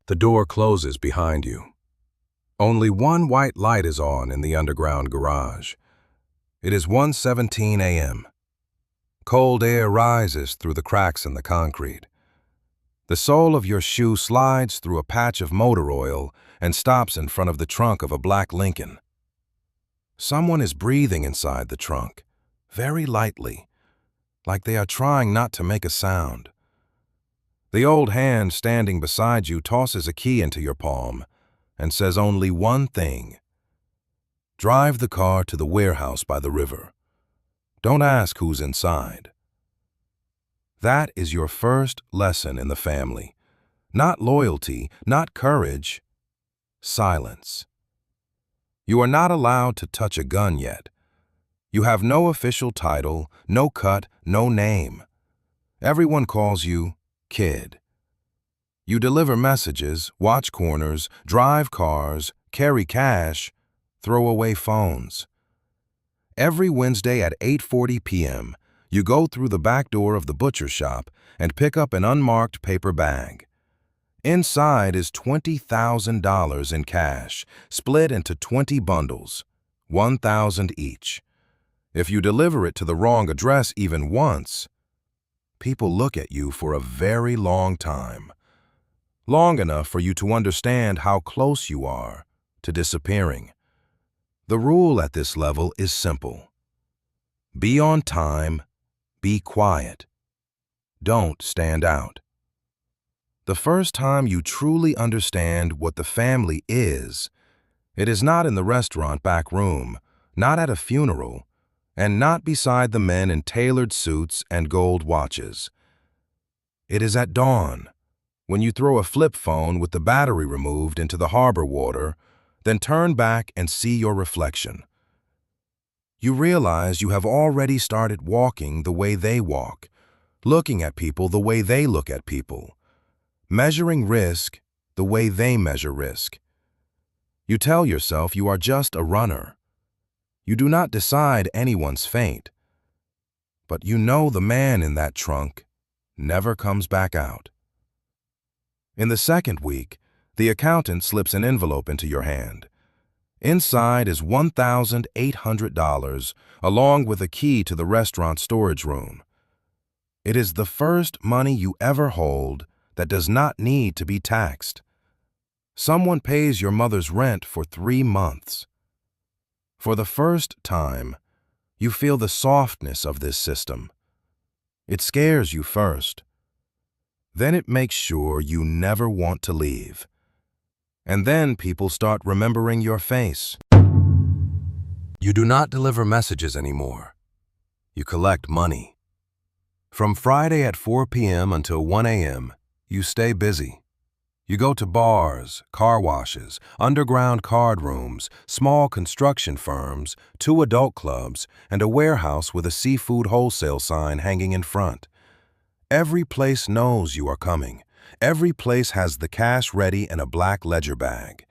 The door closes behind you. Only one white light is on in the underground garage. It is 1:17 a.m. Cold air rises through the cracks in the concrete. The sole of your shoe slides through a patch of motor oil and stops in front of the trunk of a black Lincoln. Someone is breathing inside the trunk, very lightly, like they are trying not to make a sound. The old hand standing beside you tosses a key into your palm and says only one thing. Drive the car to the warehouse by the river. Don't ask who's inside. That is your first lesson in the family. Not loyalty, not courage, silence. You are not allowed to touch a gun yet. You have no official title, no cut, no name. Everyone calls you Kid. You deliver messages, watch corners, drive cars, carry cash, throw away phones. Every Wednesday at 8:40 p.m., you go through the back door of the butcher shop and pick up an unmarked paper bag. Inside is $20,000 in cash, split into 20 bundles, 1,000 each. If you deliver it to the wrong address even once, people look at you for a very long time. Long enough for you to understand how close you are to disappearing. The rule at this level is simple. Be on time, be quiet. Don't stand out. The first time you truly understand what the family is, it is not in the restaurant back room, not at a funeral, and not beside the men in tailored suits and gold watches. It is at dawn, when you throw a flip phone with the battery removed into the harbor water, then turn back and see your reflection. You realize you have already started walking the way they walk, looking at people the way they look at people, measuring risk the way they measure risk. You tell yourself you are just a runner. You do not decide anyone's fate, but you know the man in that trunk never comes back out. In the second week, the accountant slips an envelope into your hand. Inside is $1,800 along with a key to the restaurant storage room. It is the first money you ever hold that does not need to be taxed. Someone pays your mother's rent for 3 months. For the first time, you feel the softness of this system. It scares you first. Then it makes sure you never want to leave. And then people start remembering your face. You do not deliver messages anymore. You collect money. From Friday at 4 p.m. until 1 a.m., you stay busy. You go to bars, car washes, underground card rooms, small construction firms, 2 adult clubs, and a warehouse with a seafood wholesale sign hanging in front. Every place knows you are coming. Every place has the cash ready in a black ledger bag.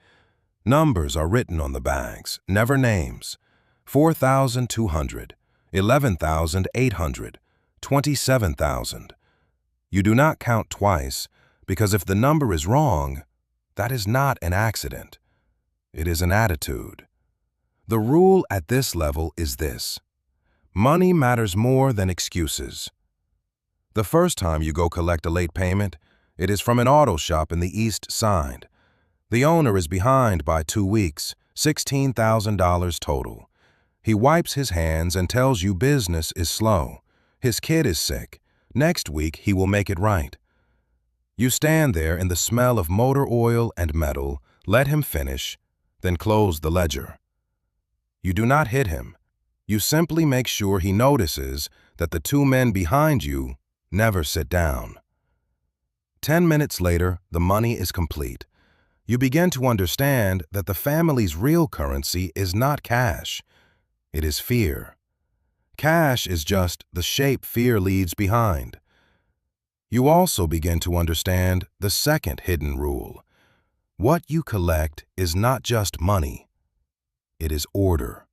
Numbers are written on the bags, never names. 4,200, 11,800, 27,000. You do not count twice, because if the number is wrong, that is not an accident. It is an attitude. The rule at this level is this: money matters more than excuses. The first time you go collect a late payment, it is from an auto shop in the East Side. The owner is behind by 2 weeks, $16,000 total. He wipes his hands and tells you business is slow. His kid is sick. Next week he will make it right. You stand there in the smell of motor oil and metal, let him finish, then close the ledger. You do not hit him. You simply make sure he notices that the 2 men behind you never sit down. 10 minutes later, the money is complete. You begin to understand that the family's real currency is not cash. It is fear. Cash is just the shape fear leaves behind. You also begin to understand the second hidden rule. What you collect is not just money. It is order.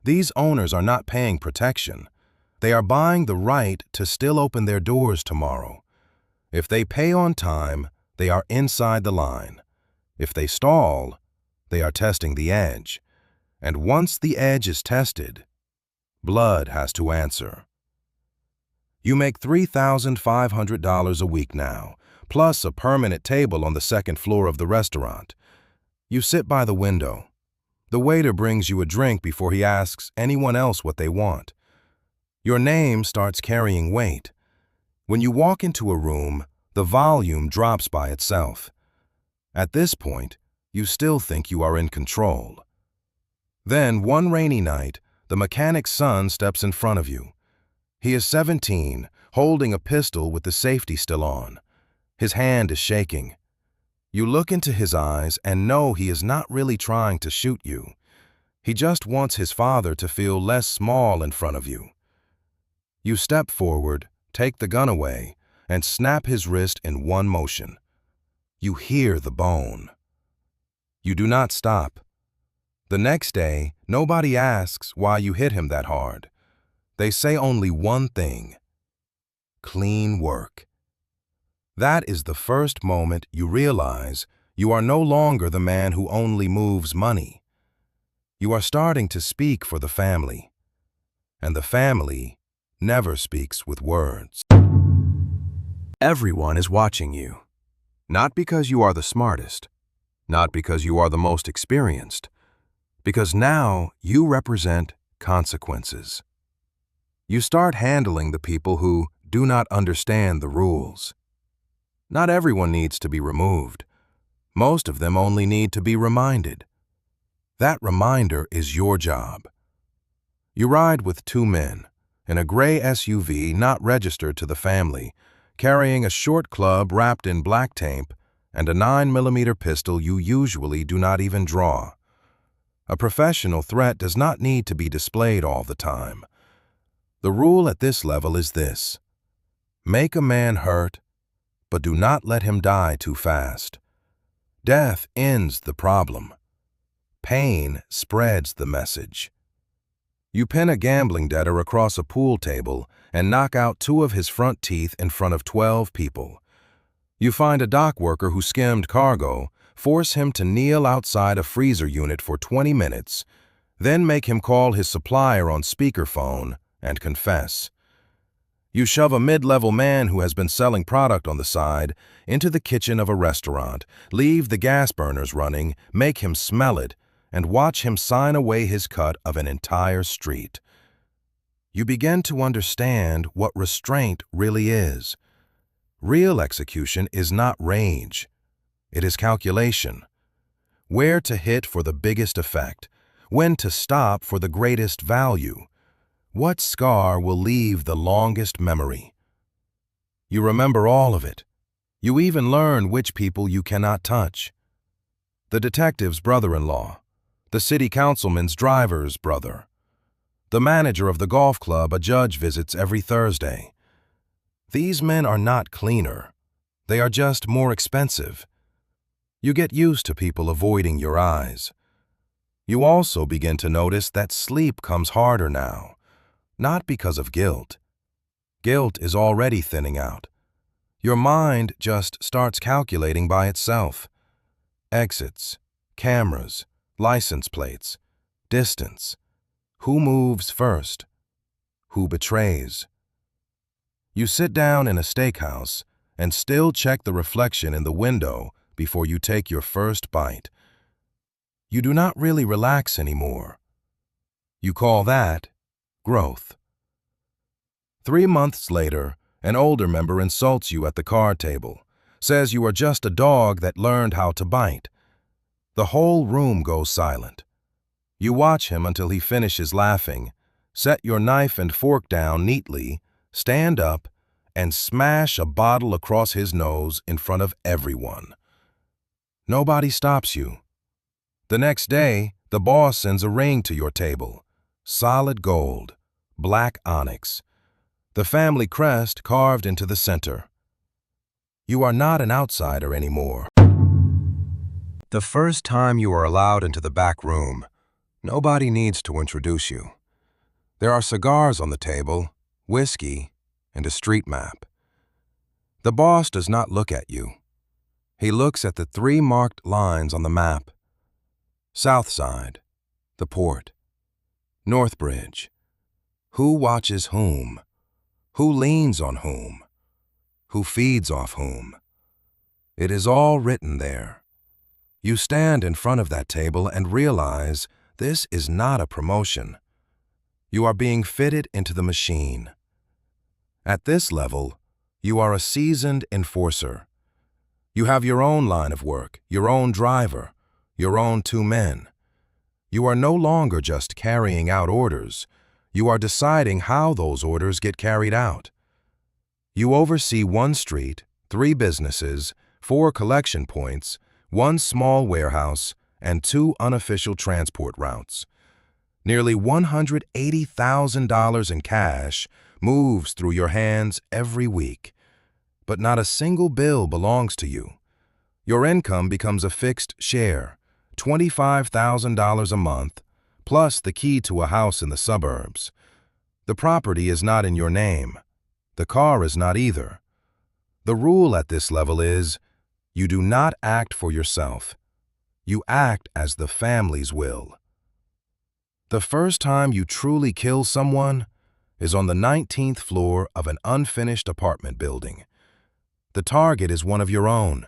These owners are not paying protection. They are buying the right to still open their doors tomorrow. If they pay on time, they are inside the line. If they stall, they are testing the edge. And once the edge is tested, blood has to answer. You make $3,500 a week now, plus a permanent table on the second floor of the restaurant. You sit by the window. The waiter brings you a drink before he asks anyone else what they want. Your name starts carrying weight. When you walk into a room, the volume drops by itself. At this point, you still think you are in control. Then, one rainy night, the mechanic's son steps in front of you. He is 17, holding a pistol with the safety still on. His hand is shaking. You look into his eyes and know he is not really trying to shoot you. He just wants his father to feel less small in front of you. You step forward, take the gun away, and snap his wrist in one motion. You hear the bone. You do not stop. The next day, nobody asks why you hit him that hard. They say only one thing: clean work. That is the first moment you realize you are no longer the man who only moves money. You are starting to speak for the family, and the family never speaks with words. Everyone is watching you, not because you are the smartest, not because you are the most experienced, because now you represent consequences. You start handling the people who do not understand the rules. Not everyone needs to be removed. Most of them only need to be reminded. That reminder is your job. You ride with two men in a gray SUV not registered to the family, carrying a short club wrapped in black tape and a 9mm pistol you usually do not even draw. A professional threat does not need to be displayed all the time. The rule at this level is this: make a man hurt, but do not let him die too fast. Death ends the problem. Pain spreads the message. You pin a gambling debtor across a pool table and knock out 2 of his front teeth in front of 12 people. You find a dock worker who skimmed cargo, force him to kneel outside a freezer unit for 20 minutes, then make him call his supplier on speakerphone and confess. You shove a mid-level man who has been selling product on the side into the kitchen of a restaurant, leave the gas burners running, make him smell it, and watch him sign away his cut of an entire street. You begin to understand what restraint really is. Real execution is not rage. It is calculation. Where to hit for the biggest effect, when to stop for the greatest value. What scar will leave the longest memory? You remember all of it. You even learn which people you cannot touch. The detective's brother-in-law, the city councilman's driver's brother, the manager of the golf club a judge visits every Thursday. These men are not cleaner. They are just more expensive. You get used to people avoiding your eyes. You also begin to notice that sleep comes harder now, not because of guilt. Guilt is already thinning out. Your mind just starts calculating by itself. Exits, cameras, license plates, distance. Who moves first? Who betrays? You sit down in a steakhouse and still check the reflection in the window before you take your first bite. You do not really relax anymore. You call that growth. 3 months later, an older member insults you at the card table, says you are just a dog that learned how to bite. The whole room goes silent. You watch him until he finishes laughing, set your knife and fork down neatly, stand up, and smash a bottle across his nose in front of everyone. Nobody stops you. The next day, the boss sends a ring to your table. Solid gold, black onyx. The family crest carved into the center. You are not an outsider anymore. The first time you are allowed into the back room, nobody needs to introduce you. There are cigars on the table, whiskey, and a street map. The boss does not look at you. He looks at the 3 marked lines on the map. South Side, the port. North Bridge. Who watches whom? Who leans on whom? Who feeds off whom? It is all written there. You stand in front of that table and realize this is not a promotion. You are being fitted into the machine. At this level, you are a seasoned enforcer. You have your own line of work, your own driver, your own 2 men. You are no longer just carrying out orders. You are deciding how those orders get carried out. You oversee 1 street, 3 businesses, 4 collection points, 1 small warehouse, and 2 unofficial transport routes. Nearly $180,000 in cash moves through your hands every week, but not a single bill belongs to you. Your income becomes a fixed share, $25,000 a month, plus the key to a house in the suburbs. The property is not in your name. The car is not either. The rule at this level is, you do not act for yourself. You act as the family's will. The first time you truly kill someone is on the 19th floor of an unfinished apartment building. The target is one of your own.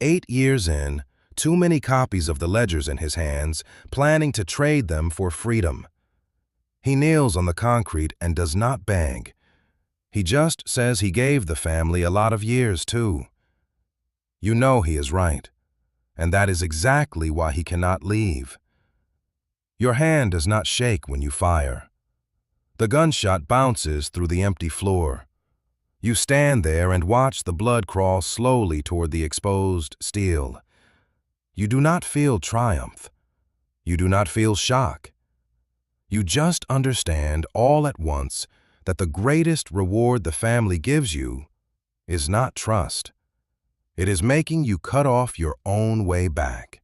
8 years in, too many copies of the ledgers in his hands, planning to trade them for freedom. He kneels on the concrete and does not beg. He just says he gave the family a lot of years, too. You know he is right, and that is exactly why he cannot leave. Your hand does not shake when you fire. The gunshot bounces through the empty floor. You stand there and watch the blood crawl slowly toward the exposed steel. You do not feel triumph. You do not feel shock. You just understand all at once that the greatest reward the family gives you is not trust. It is making you cut off your own way back.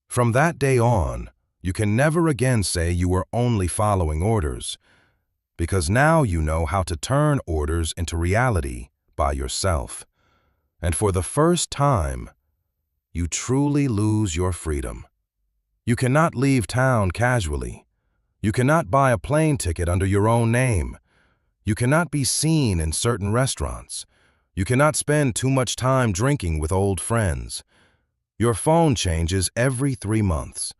From that day on, you can never again say you were only following orders, because now you know how to turn orders into reality by yourself. And for the first time, you truly lose your freedom. You cannot leave town casually. You cannot buy a plane ticket under your own name. You cannot be seen in certain restaurants. You cannot spend too much time drinking with old friends. Your phone changes every 3 months.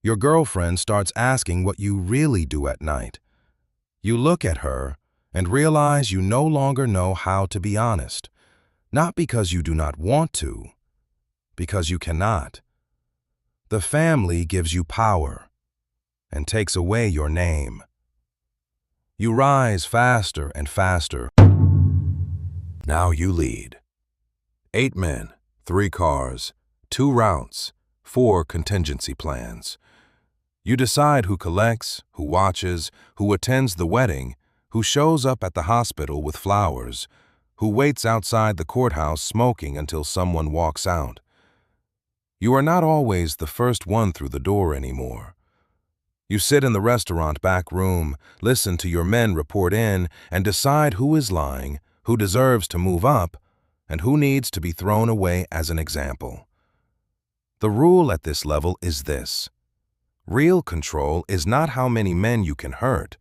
Your girlfriend starts asking what you really do at night. You look at her and realize you no longer know how to be honest, not because you do not want to, because you cannot. The family gives you power and takes away your name. You rise faster and faster. Now you lead. 8 men, 3 cars, 2 routes, 4 contingency plans. You decide who collects, who watches, who attends the wedding, who shows up at the hospital with flowers, who waits outside the courthouse smoking until someone walks out. You are not always the first one through the door anymore. You sit in the restaurant back room, listen to your men report in, and decide who is lying, who deserves to move up, and who needs to be thrown away as an example. The rule at this level is this. Real control is not how many men you can hurt.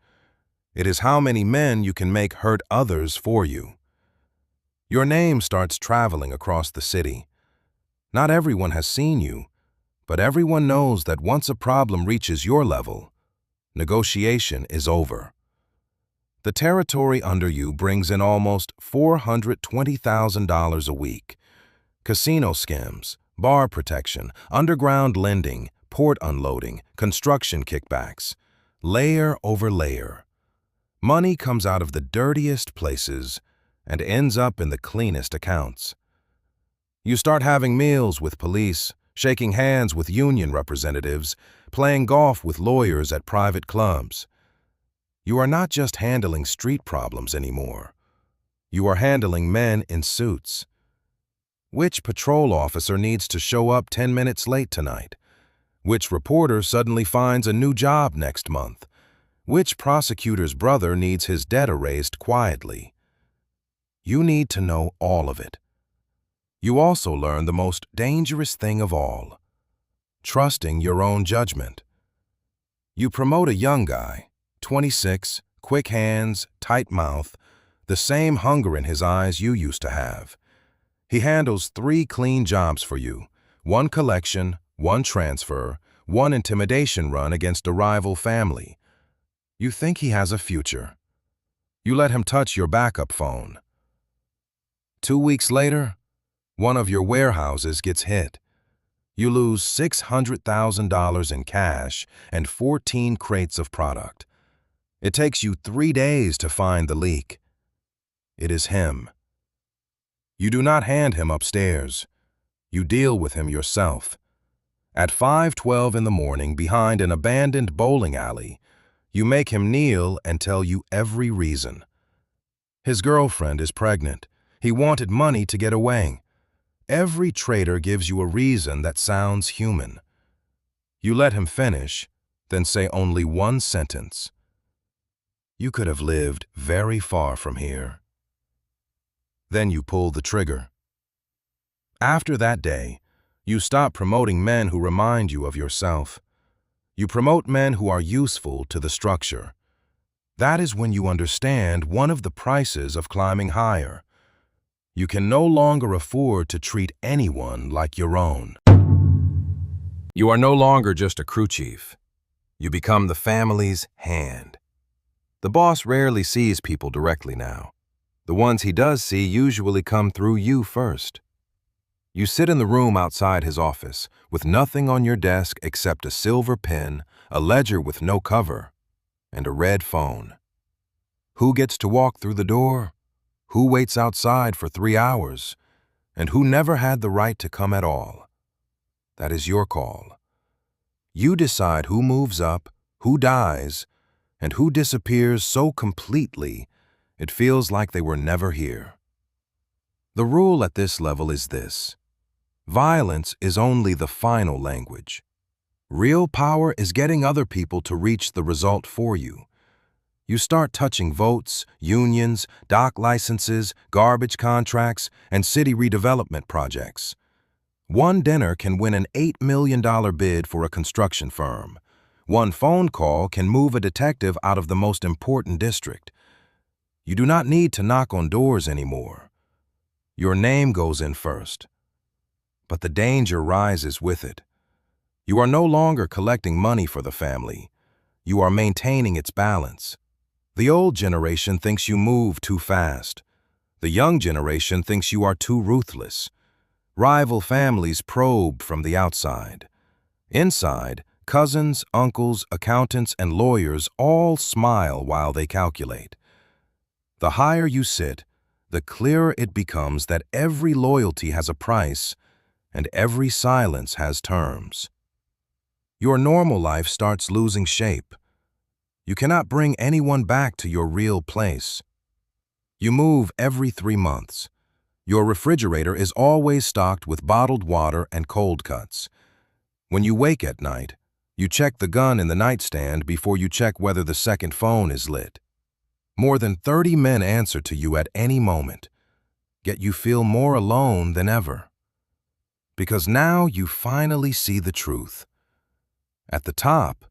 It is how many men you can make hurt others for you. Your name starts traveling across the city. Not everyone has seen you, but everyone knows that once a problem reaches your level, negotiation is over. The territory under you brings in almost $420,000 a week. Casino skims, bar protection, underground lending, port unloading, construction kickbacks, layer over layer. Money comes out of the dirtiest places and ends up in the cleanest accounts. You start having meals with police, shaking hands with union representatives, playing golf with lawyers at private clubs. You are not just handling street problems anymore. You are handling men in suits. Which patrol officer needs to show up 10 minutes late tonight? Which reporter suddenly finds a new job next month? Which prosecutor's brother needs his debt erased quietly? You need to know all of it. You also learn the most dangerous thing of all, trusting your own judgment. You promote a young guy, 26, quick hands, tight mouth, the same hunger in his eyes you used to have. He handles 3 clean jobs for you, 1 collection, 1 transfer, 1 intimidation run against a rival family. You think he has a future. You let him touch your backup phone. 2 weeks later, one of your warehouses gets hit. You lose $600,000 in cash and 14 crates of product. It takes you 3 days to find the leak. It is him. You do not hand him upstairs. You deal with him yourself. At 5:12 in the morning, behind an abandoned bowling alley, you make him kneel and tell you every reason. His girlfriend is pregnant. He wanted money to get away. Every traitor gives you a reason that sounds human. You let him finish, then say only one sentence. You could have lived very far from here. Then you pull the trigger. After that day, you stop promoting men who remind you of yourself. You promote men who are useful to the structure. That is when you understand one of the prices of climbing higher. You can no longer afford to treat anyone like your own. You are no longer just a crew chief. You become the family's hand. The boss rarely sees people directly now. The ones he does see usually come through you first. You sit in the room outside his office with nothing on your desk except a silver pen, a ledger with no cover, and a red phone. Who gets to walk through the door? Who waits outside for 3 hours? And who never had the right to come at all? That is your call. You decide who moves up, who dies, and who disappears so completely it feels like they were never here. The rule at this level is this: violence is only the final language. Real power is getting other people to reach the result for you. You start touching votes, unions, dock licenses, garbage contracts, and city redevelopment projects. One dinner can win an $8 million bid for a construction firm. One phone call can move a detective out of the most important district. You do not need to knock on doors anymore. Your name goes in first. But the danger rises with it. You are no longer collecting money for the family. You are maintaining its balance. The old generation thinks you move too fast. The young generation thinks you are too ruthless. Rival families probe from the outside. Inside, cousins, uncles, accountants, and lawyers all smile while they calculate. The higher you sit, the clearer it becomes that every loyalty has a price and every silence has terms. Your normal life starts losing shape. You cannot bring anyone back to your real place. You move every 3 months. Your refrigerator is always stocked with bottled water and cold cuts. When you wake at night, you check the gun in the nightstand before you check whether the second phone is lit. More than 30 men answer to you at any moment, yet you feel more alone than ever. Because now you finally see the truth. At the top,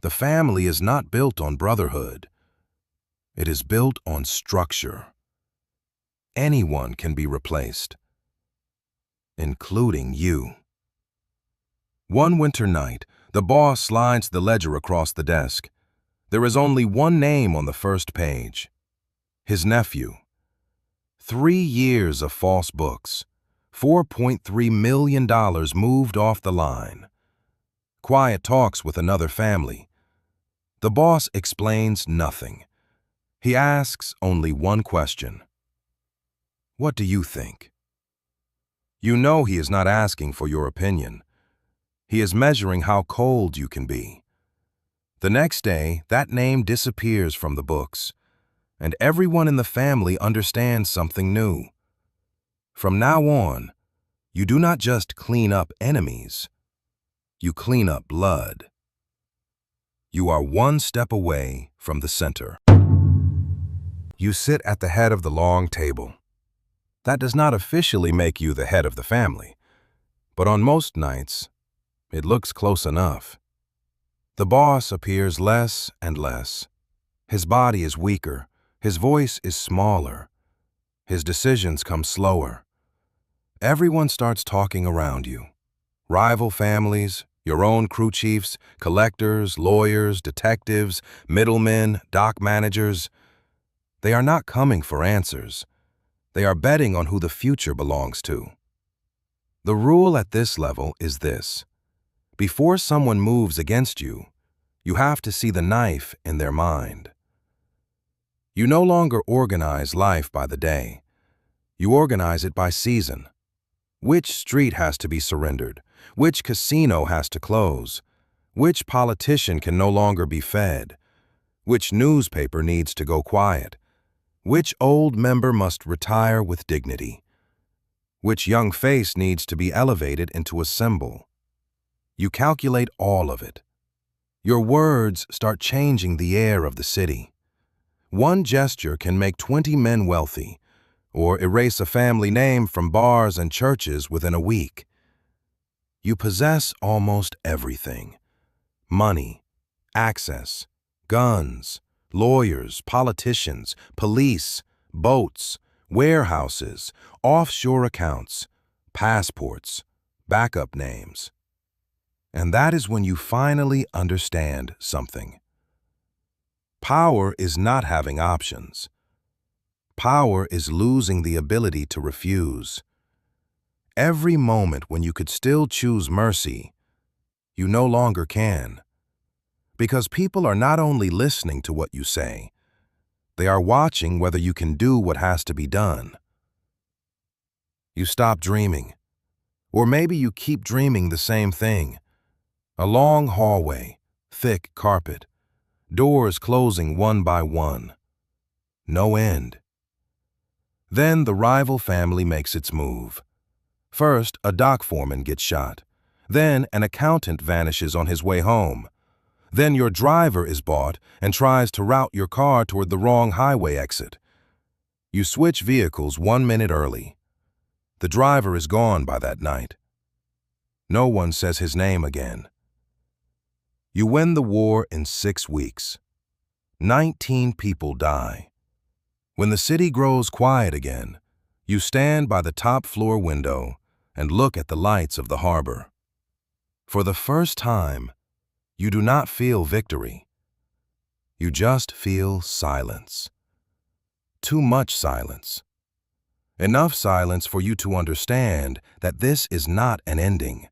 the family is not built on brotherhood. It is built on structure. Anyone can be replaced, including you. One winter night, the boss slides the ledger across the desk. There is only one name on the first page: his nephew. 3 years of false books, $4.3 million moved off the line. Quiet talks with another family. The boss explains nothing. He asks only one question. What do you think? You know he is not asking for your opinion. He is measuring how cold you can be. The next day, that name disappears from the books, and everyone in the family understands something new. From now on, you do not just clean up enemies, you clean up blood. You are one step away from the center. You sit at the head of the long table. That does not officially make you the head of the family, but on most nights, it looks close enough. The boss appears less and less. His body is weaker, his voice is smaller, his decisions come slower. Everyone starts talking around you. Rival families, your own crew chiefs, collectors, lawyers, detectives, middlemen, dock managers. They are not coming for answers. They are betting on who the future belongs to. The rule at this level is this: before someone moves against you, you have to see the knife in their mind. You no longer organize life by the day. You organize it by season. Which street has to be surrendered? Which casino has to close? Which politician can no longer be fed? Which newspaper needs to go quiet? Which old member must retire with dignity? Which young face needs to be elevated into a symbol? You calculate all of it. Your words start changing the air of the city. One gesture can make 20 men wealthy, or erase a family name from bars and churches within a week. You possess almost everything: money, access, guns, lawyers, politicians, police, boats, warehouses, offshore accounts, passports, backup names. And that is when you finally understand something. Power is not having options. Power is losing the ability to refuse. Every moment when you could still choose mercy, you no longer can. Because people are not only listening to what you say, they are watching whether you can do what has to be done. You stop dreaming. Or maybe you keep dreaming the same thing. A long hallway, thick carpet, doors closing one by one. No end. Then the rival family makes its move. First, a dock foreman gets shot. Then an accountant vanishes on his way home. Then your driver is bought and tries to route your car toward the wrong highway exit. You switch vehicles 1 minute early. The driver is gone by that night. No one says his name again. You win the war in 6 weeks. 19 people die. When the city grows quiet again, you stand by the top floor window and look at the lights of the harbor. For the first time, you do not feel victory. You just feel silence. Too much silence. Enough silence for you to understand that this is not an ending.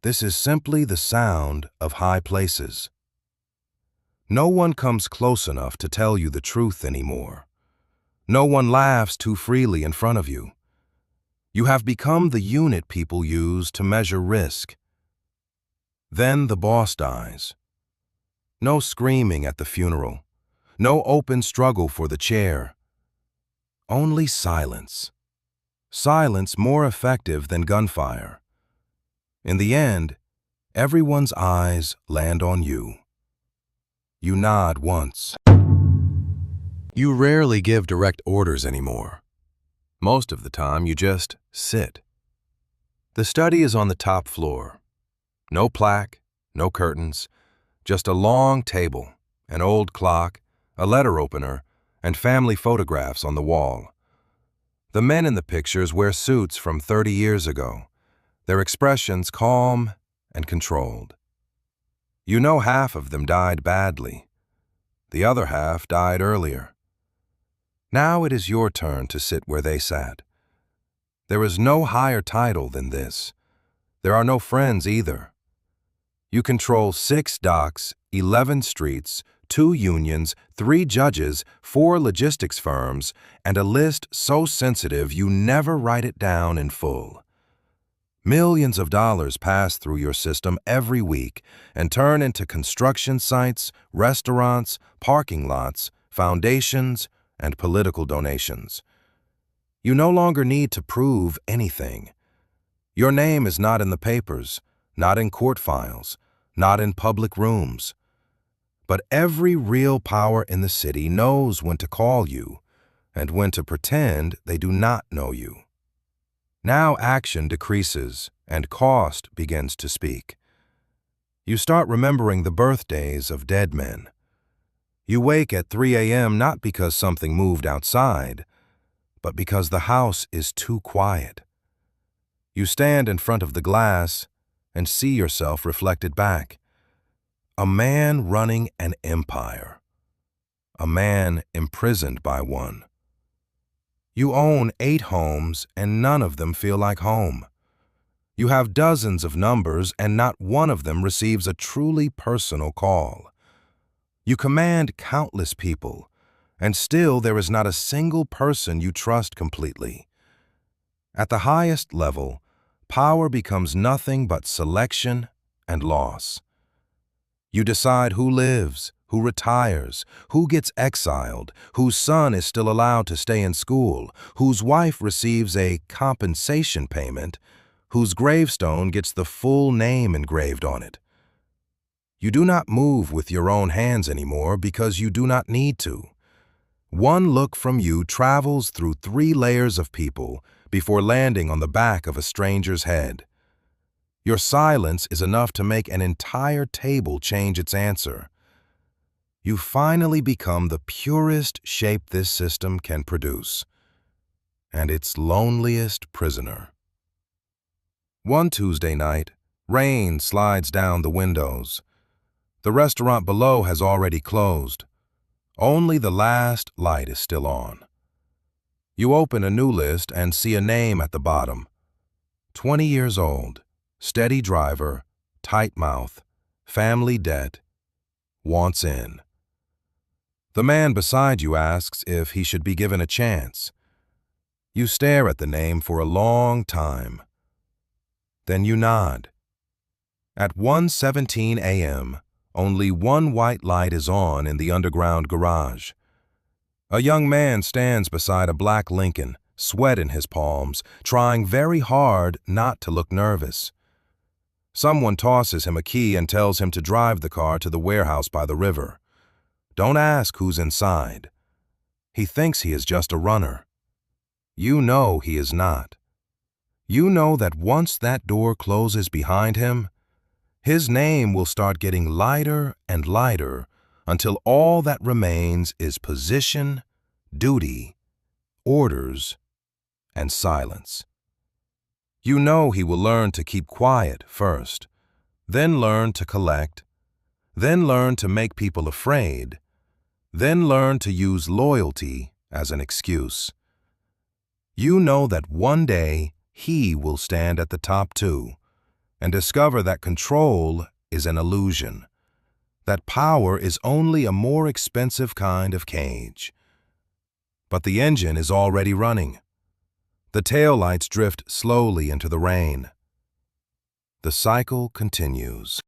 This is simply the sound of high places. No one comes close enough to tell you the truth anymore. No one laughs too freely in front of you. You have become the unit people use to measure risk. Then the boss dies. No screaming at the funeral. No open struggle for the chair. Only silence. Silence more effective than gunfire. In the end, everyone's eyes land on you. You nod once. You rarely give direct orders anymore. Most of the time, you just sit. The study is on the top floor. No plaque, no curtains, just a long table, an old clock, a letter opener, and family photographs on the wall. The men in the pictures wear suits from 30 years ago, their expressions calm and controlled. You know half of them died badly. The other half died earlier. Now it is your turn to sit where they sat. There is no higher title than this. There are no friends either. You control 6 docks, 11 streets, 2 unions, 3 judges, 4 logistics firms, and a list so sensitive you never write it down in full. Millions of dollars pass through your system every week and turn into construction sites, restaurants, parking lots, foundations, and political donations. You no longer need to prove anything. Your name is not in the papers, not in court files, not in public rooms. But every real power in the city knows when to call you, and when to pretend they do not know you. Now action decreases and cost begins to speak. You start remembering the birthdays of dead men. You wake at 3 a.m. not because something moved outside, but because the house is too quiet. You stand in front of the glass and see yourself reflected back. A man running an empire. A man imprisoned by one. You own 8 homes and none of them feel like home. You have dozens of numbers and not one of them receives a truly personal call. You command countless people, and still there is not a single person you trust completely. At the highest level, power becomes nothing but selection and loss. You decide who lives, who retires, who gets exiled, whose son is still allowed to stay in school, whose wife receives a compensation payment, whose gravestone gets the full name engraved on it. You do not move with your own hands anymore because you do not need to. One look from you travels through 3 layers of people before landing on the back of a stranger's head. Your silence is enough to make an entire table change its answer. You finally become the purest shape this system can produce, and its loneliest prisoner. One Tuesday night, rain slides down the windows. The restaurant below has already closed. Only the last light is still on. You open a new list and see a name at the bottom. 20 years old, steady driver, tight mouth, family debt, wants in. The man beside you asks if he should be given a chance. You stare at the name for a long time. Then you nod. At 1:17 a.m., only one white light is on in the underground garage. A young man stands beside a black Lincoln, sweat in his palms, trying very hard not to look nervous. Someone tosses him a key and tells him to drive the car to the warehouse by the river. Don't ask who's inside. He thinks he is just a runner. You know he is not. You know that once that door closes behind him, his name will start getting lighter and lighter until all that remains is position, duty, orders, and silence. You know he will learn to keep quiet first, then learn to collect, then learn to make people afraid, then learn to use loyalty as an excuse. You know that one day he will stand at the top too, and discover that control is an illusion, that power is only a more expensive kind of cage. But the engine is already running. The taillights drift slowly into the rain. The cycle continues.